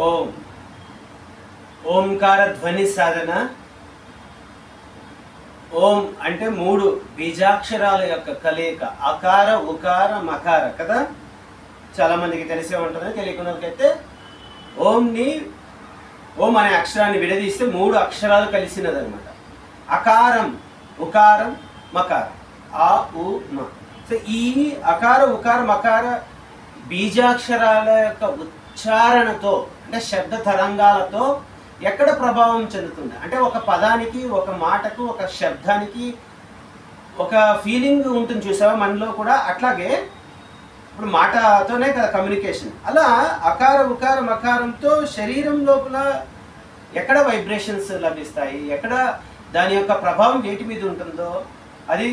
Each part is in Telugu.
ఓం. ఓంకార ధ్వని సాధన. ఓం అంటే 3 బీజాక్షరాల యొక్క కలయిక. అకార, ఉకార, మకార కదా. చాలా మందికి తెలిసే ఉంటుంది, తెలియకున్నకైతే ఓం అనే అక్షరాన్ని విడదీస్తే 3 అక్షరాలు కలిసినదనమాట. అకారం, ఉకారం, మకారం. ఆ, ఉ, మ. సో ఈ అకార, ఉకార, మకార బీజాక్షరాల యొక్క ఉచ్చారణతో అంటే శబ్ద తరంగాలతో ఎక్కడ ప్రభావం చెందుతుంది అంటే ఒక పదానికి, ఒక మాటకు, ఒక శబ్దానికి ఒక ఫీలింగ్ ఉంటుంది చూసావా మనలో కూడా. అట్లాగే ఇప్పుడు మాటతోనే కదా కమ్యూనికేషన్. అలా అకార, ఉకార, మకారంతో శరీరం లోపల ఎక్కడ వైబ్రేషన్స్ లభిస్తాయి, ఎక్కడ దాని యొక్క ప్రభావం వేటి మీద ఉంటుందో అది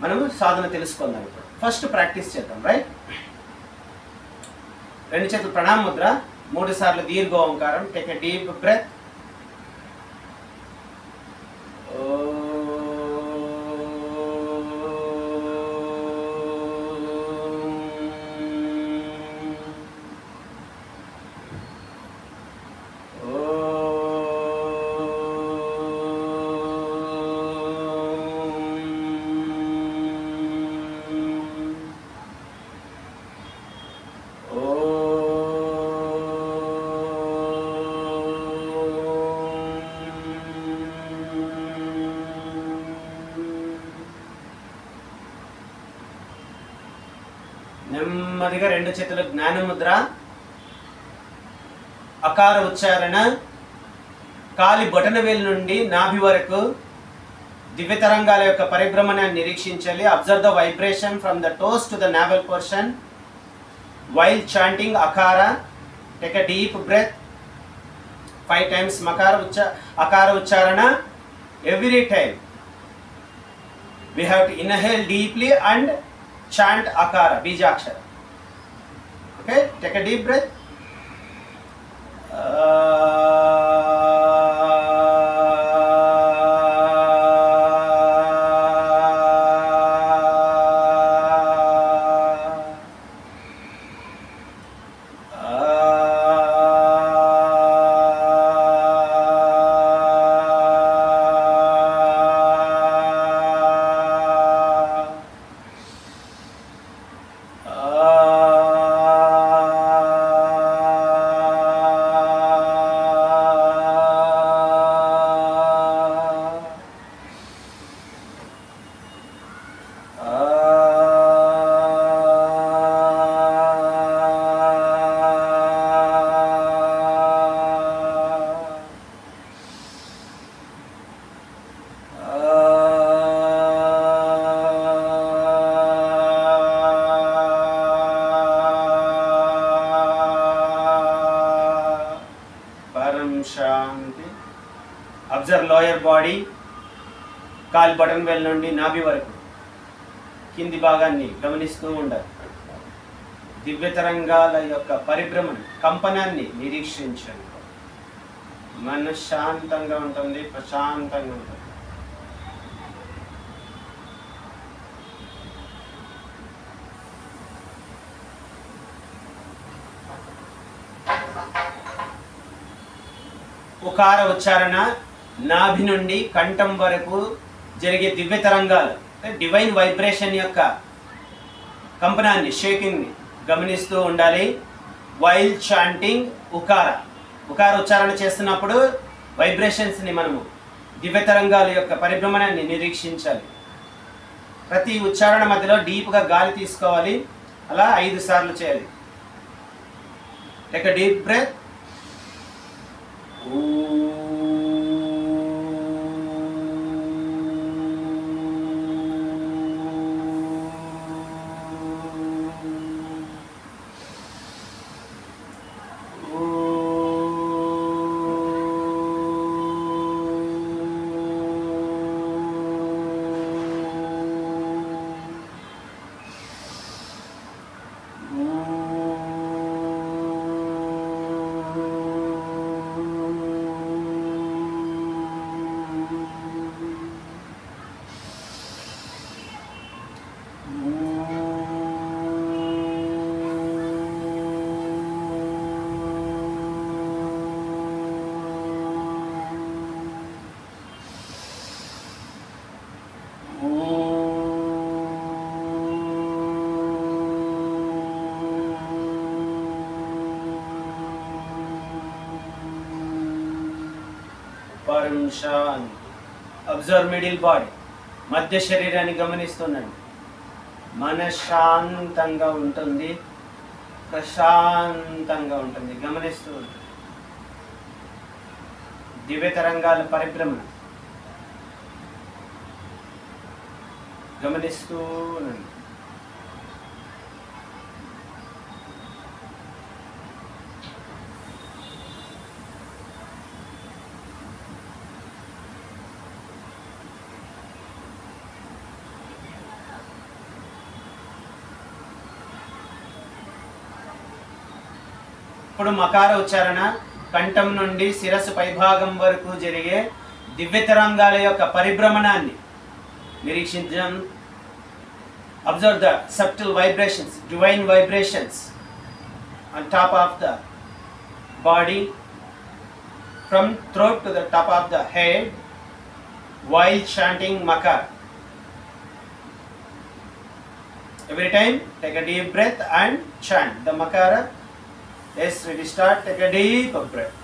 మనము సాధన తెలుసుకుందాం. ఇప్పుడు ఫస్ట్ ప్రాక్టీస్ చేద్దాం. రైట్, 2 చేతులు ప్రణామ ముద్ర, 3 సార్లు దీర్ఘ ఓంకారం. Take a deep breath. నెమ్మదిగా 2 చేతుల జ్ఞానముద్ర. అకార ఉచ్చారణ కాలి బొటన వేలు నుండి నాభి వరకు దివ్య తరంగాల యొక్క పరిభ్రమణాన్ని నిరీక్షించాలి. Observe the vibration from the toes to the navel portion while chanting అకార. Take a deep breath 5 times అకార ఉచ్చారణ. Every time we have to inhale deeply and chant akara, bijakshara. Okay, take a deep breath. శాంతి. అబ్జర్వ్ లోయర్ బాడీ, కాలి బటన్ వేల్ నుండి నాభి వరకు కింది భాగాన్ని గమనిస్తూ ఉండాలి. దివ్య తరంగాల యొక్క పరిభ్రమణ కంపనాన్ని నిరీక్షించండి. మనశ్శాంతంగా ఉంటుంది, ప్రశాంతంగా ఉంటుంది. ఉకార ఉచ్చారణ నాభి నుండి కంఠం వరకు జరిగే దివ్య తరంగాలు, డివైన్ వైబ్రేషన్ యొక్క కంపనాన్ని, షేకింగ్ని గమనిస్తూ ఉండాలి. వైల్ చాంటింగ్ ఉకార ఉచ్చారణ చేస్తున్నప్పుడు వైబ్రేషన్స్ని మనము దివ్య తరంగాల యొక్క పరిభ్రమణాన్ని నిరీక్షించాలి. ప్రతి ఉచ్చారణ మధ్యలో డీప్గా గాలి తీసుకోవాలి. అలా 5 సార్లు చేయాలి. Take a deep breath. పరం శాంతి. అబ్జర్వ్ మిడిల్ బాడీ, మధ్య శరీరాన్ని గమనిస్తుండండి. మనశ్శాంతంగా ఉంటుంది, ప్రశాంతంగా ఉంటుంది, గమనిస్తూ ఉంటుంది. దివ్య తరంగాల పరిభ్రమణ గమనిస్తూ ఉండండి. ఇప్పుడు మకార ఉచ్చారణ కంఠం నుండి శిరస్సు పైభాగం వరకు జరిగే దివ్య తరంగాల యొక్క పరిభ్రమణాన్ని నిరీక్షించడం. Observe the subtle vibrations, divine vibrations on top of the body, from throat to the top of the head, while chanting makar. Every time take a deep breath and chant the makara. Yes, we start. Take a deep breath.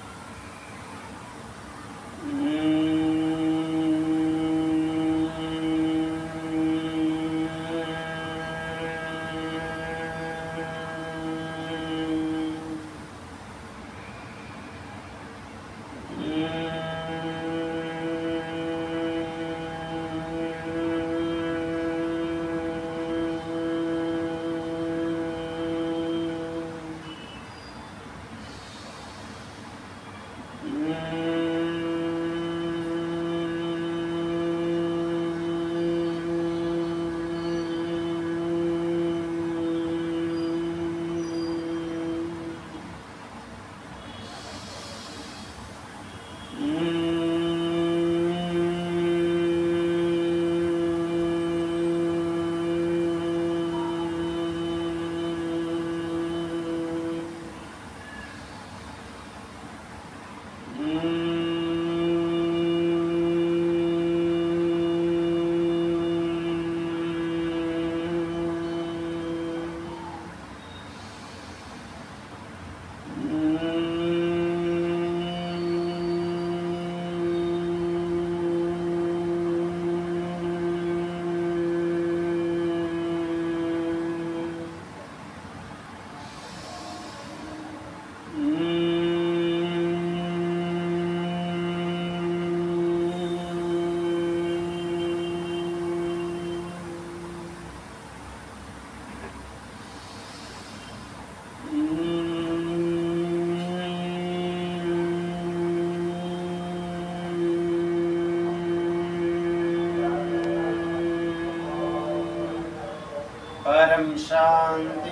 పరం శాంతి.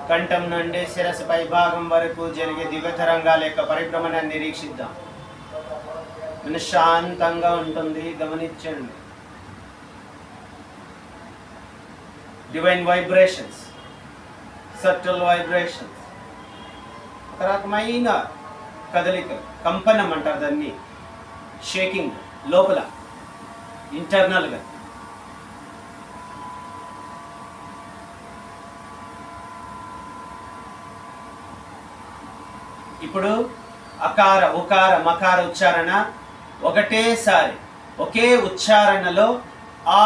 కంఠం నుండి శిరస్సు పై భాగం వరకు జరిగే దివ్య తరంగాల యొక్క పరిభ్రమణాన్ని నిరీక్షిద్దాం. మన శాంతంగా ఉంటుంది, గమనించండి. డివైన్ వైబ్రేషన్స్, సటిల్ వైబ్రేషన్స్, ఒక రకమైన కదలిక, కంపనం అంటారు దాన్ని, షేకింగ్ లోపల ఇంటర్నల్గా. ఇప్పుడు అకార ఉకార మకార ఉచ్చారణ ఒకటేసారి ఒకే ఉచ్చారణలో ఆ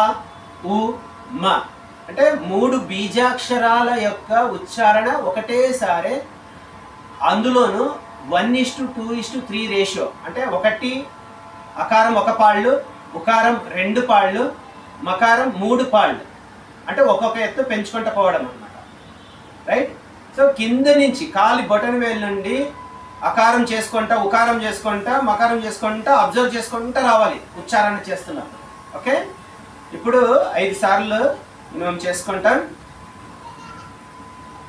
ఉ మ అంటే 3 బీజాక్షరాల యొక్క ఉచ్చారణ ఒకటేసారి, అందులోనూ 1:2:3 రేషియో. అంటే ఒకటి అకారం 1 పాళ్ళు, ఉకారం 2 పాళ్ళు, మకారం 3 పాళ్ళు. అంటే ఒక్కొక్క ఎత్తు పెంచుకుంటూ పోవడం అన్నమాట. రైట్. సో కింద నుంచి కాలి బొటన్ వేలు నుండి అకారం చేసుకుంటా, ఉకారం చేసుకుంటా, మకారం చేసుకుంటా, అబ్జర్వ్ చేసుకుంటా రావాలి ఉచ్చారణ చేస్తున్నాం. ఓకే. ఇప్పుడు 5 సార్లు మేము చేసుకుంటాం.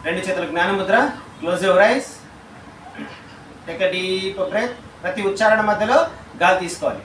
2 చేతుల జ్ఞానముద్ర, close your eyes, take a deep breath. ప్రతి ఉచ్చారణ మధ్యలో గాలి తీసుకోవాలి.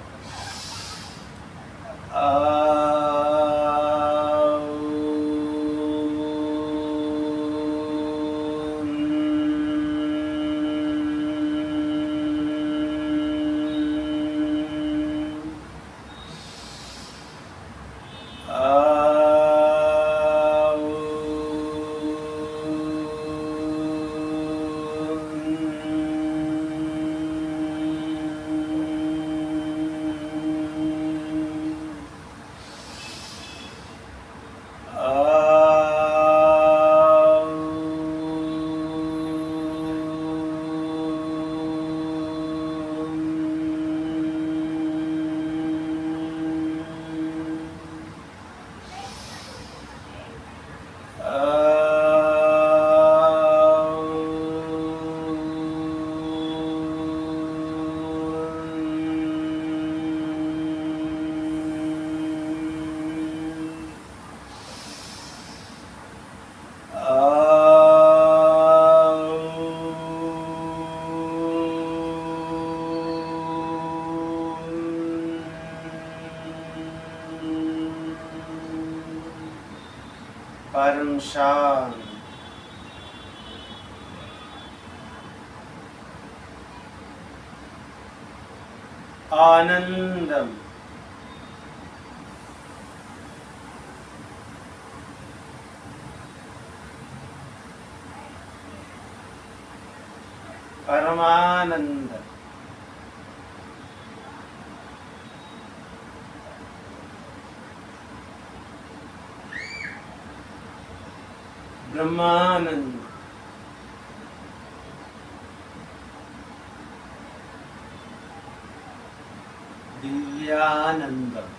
పరం శాంత్. ఆనందం. పరమానందం. బ్రహ్మానందం. దివ్యానందం.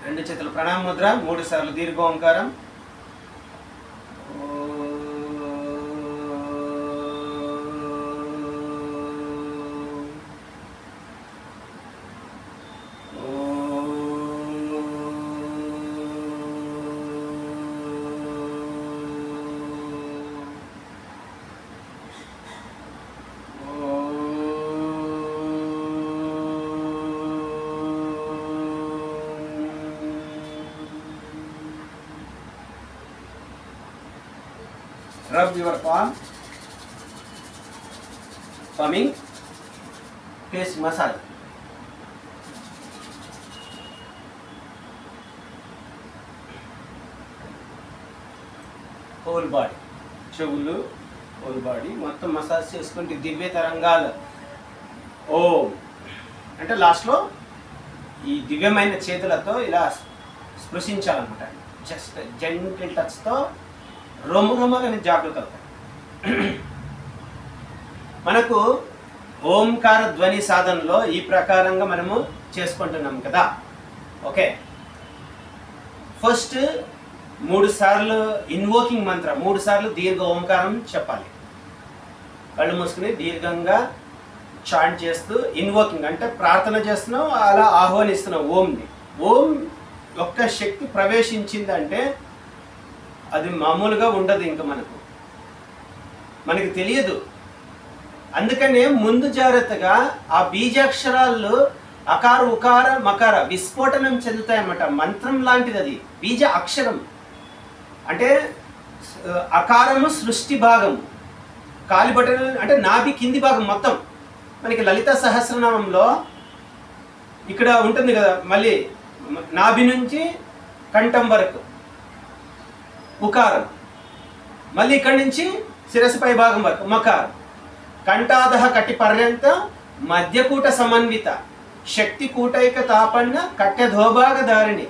రెండు చేతులు ప్రణామ ముద్ర, 3 సార్లు దీర్ఘ ఓంకారం. Rub your palm, palming, face massage. Whole body, చెవులు, whole body మొత్తం మసాజ్ చేసుకుంటే దివ్య తరంగాలు. ఓం అంటే లాస్ట్లో ఈ దివ్యమైన చేతులతో ఇలా స్పృశించాలన్నమాట. జస్ట్ జెంటిల్ టచ్తో రొమ్మురొమ్మగానే జాగృత అవుతాయి. మనకు ఓంకార ధ్వని సాధనలో ఈ ప్రకారంగా మనము చేసుకుంటున్నాం కదా. ఓకే, ఫస్ట్ 3 సార్లు ఇన్వోకింగ్ మంత్ర, 3 సార్లు దీర్ఘ ఓంకారం చెప్పాలి. కళ్ళు మూసుకుని దీర్ఘంగా చాంట్ చేస్తూ ఇన్వోకింగ్ అంటే ప్రార్థన చేస్తున్నాం, అలా ఆహ్వానిస్తున్నాం ఓంని. ఓం యొక్క శక్తి ప్రవేశించిందంటే అది మామూలుగా ఉండదు, ఇంకా మనకి తెలియదు. అందుకనే ముందు జాగ్రత్తగా ఆ బీజాక్షరాలు అకార ఉకార మకార విస్ఫోటనం చెందుతాయన్నమాట. మంత్రం లాంటిది అది, బీజ అక్షరం అంటే అకారము సృష్టి భాగం, కాలిబట్టలు అంటే నాభి కింది భాగం మొత్తం. మనకి లలిత సహస్రనామంలో ఇక్కడ ఉంటుంది కదా, మళ్ళీ నాభి నుంచి కంఠం వరకు ఉకారం, మళ్ళీ ఇక్కడి నుంచి శిరస్సు పై భాగం వరకు మకారం. కంఠాదహ కటి పర్యంత మధ్యకూట సమన్విత శక్తి కూటైక తాపన్న కట్టెధోభాగ ధారిణి.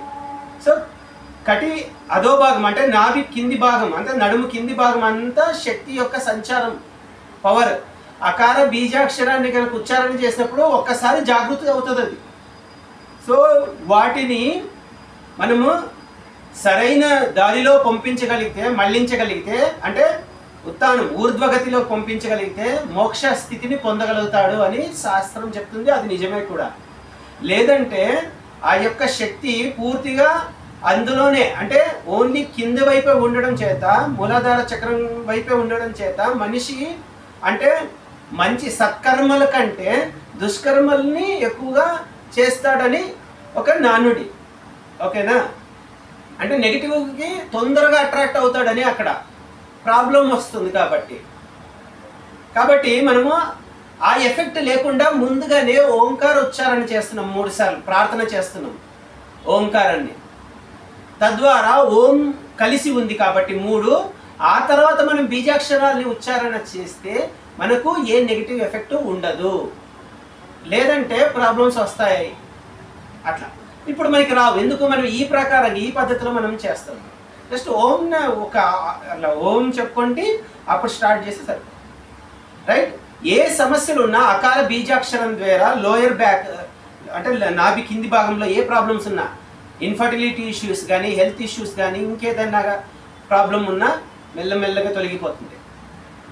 సో కటి అధోభాగం అంటే నాభి కింది భాగం అంటే నడుము కింది భాగం అంతా శక్తి యొక్క సంచారం, పవర్. అకార బీజాక్షరాన్ని కనుక ఉచ్చారణ చేసినప్పుడు ఒక్కసారి జాగృతి అవుతుంది అది. సో వాటిని మనము సరైన దారిలో పంపించగలిగితే, మళ్ళించగలిగితే అంటే ఉత్తానం ఊర్ధ్వగతిలో పంపించగలిగితే మోక్ష స్థితిని పొందగలుగుతాడు అని శాస్త్రం చెప్తుంది. అది నిజమే కూడా. లేదంటే ఆ యొక్క శక్తి పూర్తిగా అందులోనే అంటే ఓన్లీ కింద వైపే ఉండడం చేత, మూలాధార చక్రం వైపే ఉండడం చేత మనిషి అంటే మంచి సత్కర్మల కంటే దుష్కర్మల్ని ఎక్కువగా చేస్తాడని ఒక నానుడి. ఓకేనా, అంటే నెగిటివ్కి తొందరగా అట్రాక్ట్ అవుతాడని అక్కడ ప్రాబ్లం వస్తుంది. కాబట్టి మనము ఆ ఎఫెక్ట్ లేకుండా ముందుగానే ఓంకార ఉచ్చారణ చేస్తున్నాం, 3 సార్లు ప్రార్థన చేస్తున్నాం ఓంకారాన్ని. తద్వారా ఓం కలిసి ఉంది కాబట్టి 3 ఆ తర్వాత మనం బీజాక్షరాల్ని ఉచ్చారణ చేస్తే మనకు ఏ నెగిటివ్ ఎఫెక్ట్ ఉండదు, లేదంటే ప్రాబ్లమ్స్ వస్తాయి అట్లా. ఇప్పుడు మనకి రావు, ఎందుకు మనం ఈ ప్రకారంగా ఈ పద్ధతిలో మనం చేస్తాం. జస్ట్ ఓం ఒక అలా ఓం చెప్పుకోండి, అప్పుడు స్టార్ట్ చేస్తే సరే, రైట్. ఏ సమస్యలు ఉన్నా అకార బీజాక్షరం ద్వారా లోయర్ బ్యాక్ అంటే నాభి కింది భాగంలో ఏ ప్రాబ్లమ్స్ ఉన్నా, ఇన్ఫర్టిలిటీ ఇష్యూస్ కానీ, హెల్త్ ఇష్యూస్ కానీ, ఇంకేదన్నా ప్రాబ్లం ఉన్నా మెల్లమెల్లగా తొలగిపోతుంది.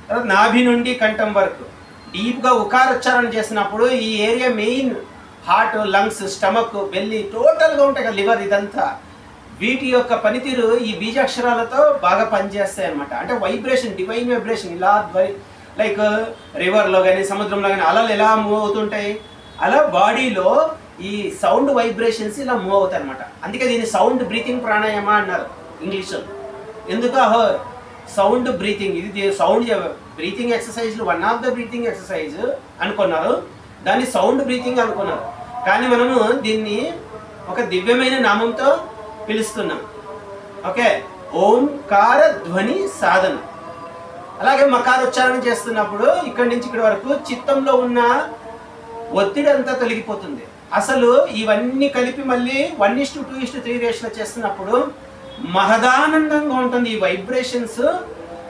తర్వాత నాభి నుండి కంఠం వరకు డీప్గా ఉకారోచ్చారణ చేసినప్పుడు ఈ area main heart, lungs, stomach, belly టోటల్గా ఉంటాయి కదా, లివర్, ఇదంతా వీటి యొక్క పనితీరు ఈ బీజాక్షరాలతో బాగా పనిచేస్తాయి అనమాట. అంటే వైబ్రేషన్, డివైన్ వైబ్రేషన్ ఇలా లైక్ రివర్లో కానీ సముద్రంలో కానీ అలలు ఎలా మూవ్ అవుతుంటాయి, అలా బాడీలో ఈ సౌండ్ వైబ్రేషన్స్ ఇలా మూవ్ అవుతాయి అనమాట. అందుకే దీన్ని సౌండ్ బ్రీతింగ్ ప్రాణాయామ అన్నారు ఇంగ్లీష్లో. ఎందుకు సౌండ్ బ్రీతింగ్, ఇది సౌండ్ బ్రీతింగ్ ఎక్సర్సైజ్లు one of the breathing exercise అనుకున్నారు, దాన్ని సౌండ్ బ్రీతింగ్ అనుకున్నారు. కానీ మనము దీన్ని ఒక దివ్యమైన నామంతో పిలుస్తున్నాం. ఓకే, ఓంకార ధ్వని సాధన. అలాగే మకారోచ్చారణ చేస్తున్నప్పుడు ఇక్కడి నుంచి ఇక్కడి వరకు చిత్తంలో ఉన్న ఒత్తిడి అంతా తొలగిపోతుంది. అసలు ఇవన్నీ కలిపి మళ్ళీ 1:2:3 రేషియోలో చేస్తున్నప్పుడు మహదానందంగా ఉంటుంది. ఈ వైబ్రేషన్స్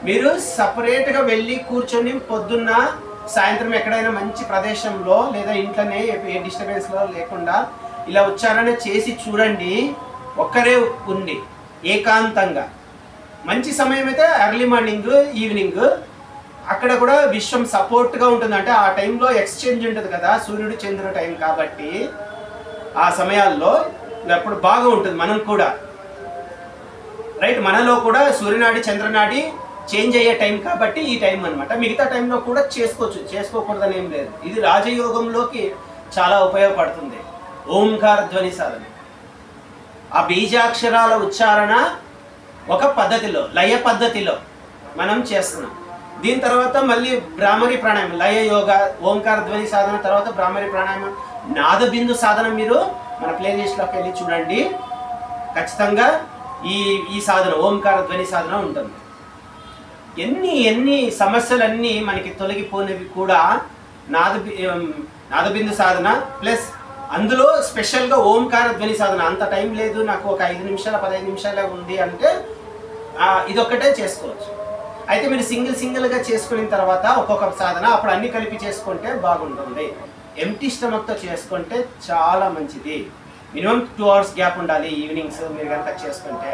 మీరు సపరేట్గా వెళ్ళి కూర్చొని పొద్దున్న సాయంత్రం ఎక్కడైనా మంచి ప్రదేశంలో లేదా ఇంట్లోనే ఏ డిస్టర్బెన్స్లో లేకుండా ఇలా ఉచ్చారణ చేసి చూడండి. ఒక్కరే ఉండి ఏకాంతంగా, మంచి సమయం అయితే ఎర్లీ మార్నింగ్, ఈవినింగ్, అక్కడ కూడా విశ్వం సపోర్ట్గా ఉంటుంది. అంటే ఆ టైంలో ఎక్స్చేంజ్ ఉంటుంది కదా, సూర్యుడు చంద్రుడు టైం కాబట్టి ఆ సమయాల్లో అప్పుడు బాగా ఉంటుంది. మనం కూడా రైట్, మనలో కూడా సూర్యనాడి చంద్రనాడి చేంజ్ అయ్యే టైం కాబట్టి ఈ టైం అనమాట. మిగతా టైంలో కూడా చేసుకోవచ్చు, చేసుకోకూడదని ఏం లేదు. ఇది రాజయోగంలోకి చాలా ఉపయోగపడుతుంది ఓంకార ధ్వని సాధన. ఆ బీజాక్షరాల ఉచ్చారణ ఒక పద్ధతిలో, లయ పద్ధతిలో మనం చేస్తున్నాం. దీని తర్వాత మళ్ళీ భ్రామరి ప్రాణాయామం, లయ యోగ, ఓంకార ధ్వని సాధన తర్వాత భ్రామరి ప్రాణాయామం, నాదబిందు సాధన. మీరు మన ప్లేలిస్ట్లోకి వెళ్ళి చూడండి, ఖచ్చితంగా ఈ సాధన ఓంకార ధ్వని సాధన ఉంటుంది. ఎన్ని సమస్యలన్నీ మనకి తొలగిపోయినవి కూడా నాదబిందు సాధన ప్లస్ అందులో స్పెషల్గా ఓంకార ధ్వని సాధన. అంత టైం లేదు నాకు, ఒక 5 నిమిషాలు 15 నిమిషాలే ఉంది అంటే ఇదొక్కటే చేసుకోవచ్చు. అయితే మీరు సింగిల్గా చేసుకున్న తర్వాత ఒక్కొక్క సాధన అప్పుడు అన్ని కలిపి చేసుకుంటే బాగుంటుంది. ఎంటీ స్టమక్తో చేసుకుంటే చాలా మంచిది. మినిమం 2 hours గ్యాప్ ఉండాలి ఈవినింగ్స్ మీరు కనుక చేసుకుంటే.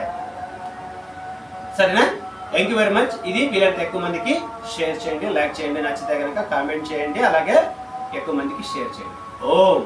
సరేనా? Thank you very much. ఇది వీలైతే ఎక్కువ మందికి షేర్ చేయండి, లైక్ చేయండి, నచ్చితే కనుక కామెంట్ చేయండి, అలాగే ఎక్కువ మందికి షేర్ చేయండి. ఓం